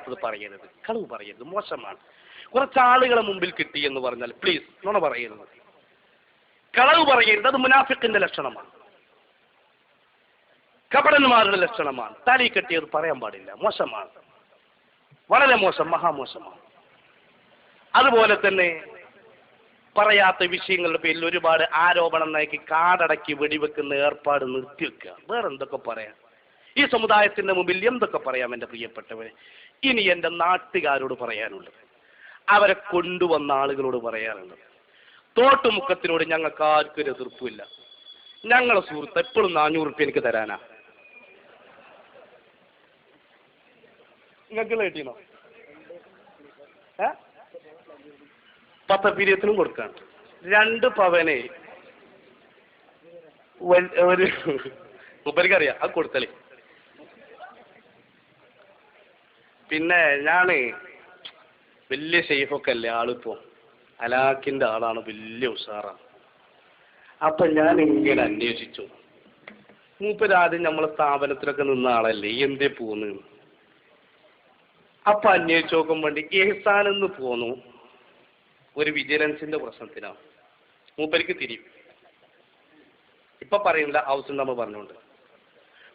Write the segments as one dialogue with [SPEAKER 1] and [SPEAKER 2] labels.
[SPEAKER 1] പറയാത്തത് പറയരുത്, കളവ് പറയരുത്, മോശമാണ്. കുറച്ച് ആളുകളെ മുമ്പിൽ കിട്ടി എന്ന് പറഞ്ഞാൽ പ്ലീസ് നുണ പറയരുത്, കളവ് പറയരുത്. അത് മുനാഫിക്കിന്റെ ലക്ഷണമാണ്, കപടന്മാരുടെ ലക്ഷണമാണ്. തലയിൽ കെട്ടിയത് പറയാൻ പാടില്ല, മോശമാണ്, വളരെ മോശം, മഹാമോശമാണ്. അതുപോലെ തന്നെ പറയാത്ത വിഷയങ്ങളുടെ പേരിൽ ഒരുപാട് ആരോപണം നയിക്കി കാടടക്കി വെടിവെക്കുന്ന ഏർപ്പാട് നിർത്തിവെക്കുക. വേറെ എന്തൊക്കെ പറയാം ഈ സമുദായത്തിന്റെ മുമ്പിൽ, എന്തൊക്കെ പറയാം എൻ്റെ പ്രിയപ്പെട്ടവരെ. ഇനി എൻ്റെ നാട്ടുകാരോട് പറയാനുള്ളത്, അവരെ കൊണ്ടുവന്ന ആളുകളോട് പറയാനുള്ളത്, തോട്ടുമുക്കത്തിനോട് ഞങ്ങൾക്ക് ആർക്കും ഒരു എതിർപ്പില്ല. ഞങ്ങളെ സുഹൃത്ത് എപ്പോഴും 400 റുപ്യ എനിക്ക് തരാനാ. നിങ്ങൾക്ക് കേട്ടീനോ? 10 പീരിയത്തിനും കൊടുക്കാൻ 2 പവനെ ഒരു മുപ്പരിക്കറിയാം, അത് കൊടുത്തലേ. പിന്നെ ഞാന് വലിയ ഷെയ്ഫൊക്കെ അല്ലേ ആളിപ്പോ, അലാക്കിന്റെ ആളാണ്, വലിയ ഉഷാറാണ്. അപ്പൊ ഞാൻ ഇങ്ങനെ അന്വേഷിച്ചു, മൂപ്പരാദ്യം നമ്മളെ സ്ഥാപനത്തിലൊക്കെ നിന്ന ആളല്ലേ, എന്തേ പോന്ന്. അപ്പൊ അന്വേഷിച്ച് നോക്കുമ്പോ ഏസാനെന്ന് പോന്നു, ഒരു വിജിലൻസിന്റെ പ്രശ്നത്തിനാണ്. മൂപ്പരിക്ക് തിരിയും, ഇപ്പൊ പറയുന്നില്ല, ഹൗസ് നമ്മൾ പറഞ്ഞോണ്ട്.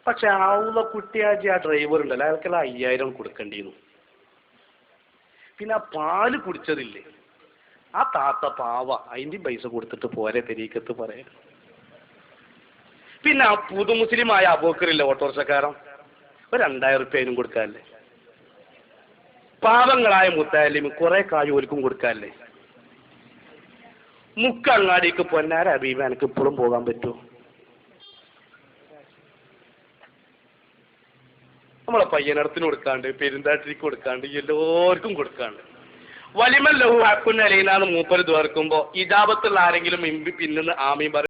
[SPEAKER 1] പക്ഷെ ആവുന്ന കുട്ടിയാജി ആ ഡ്രൈവർ ഉണ്ടല്ലോ, അയാൾക്കെല്ലാം 5000 കൊടുക്കേണ്ടിയിരുന്നു. പിന്നെ ആ പാല് കുടിച്ചതില്ലേ, ആ താത്ത പാവ, അതിന്റെ പൈസ കൊടുത്തിട്ട് പോരെ തെരീക്കത്ത് പറയാൻ. പിന്നെ ആ പുതുമുസ്ലിമായ അബൂക്കറില്ലേ ഓട്ടോറിക്ഷക്കാരൻ, ഒരു 2000 റുപ്യ അതിനും കൊടുക്കാല്ലേ. പാവങ്ങളായ മുത്തായാലും കുറെ കായോലിക്കും കൊടുക്കാല്ലേ. മുക്കങ്ങാടിക്ക് പൊന്നാര അബീബ എനിക്ക് ഇപ്പോഴും പോകാൻ പറ്റുമോ? നമ്മളെ പയ്യനടത്തിന് കൊടുക്കാണ്ട്, പെരുന്താട്ടിക്ക് കൊടുക്കാണ്ട്, എല്ലാവർക്കും കൊടുക്കാണ്ട്. വലിമൽ ലഹു ഹക്കുൻ അലൈനാന്ന് മൂപ്പര് ദ്വാർക്കുമ്പോ ഇജാബത്തുള്ള ആരെങ്കിലും പിന്നിന്ന് ആമീൻ പറയും.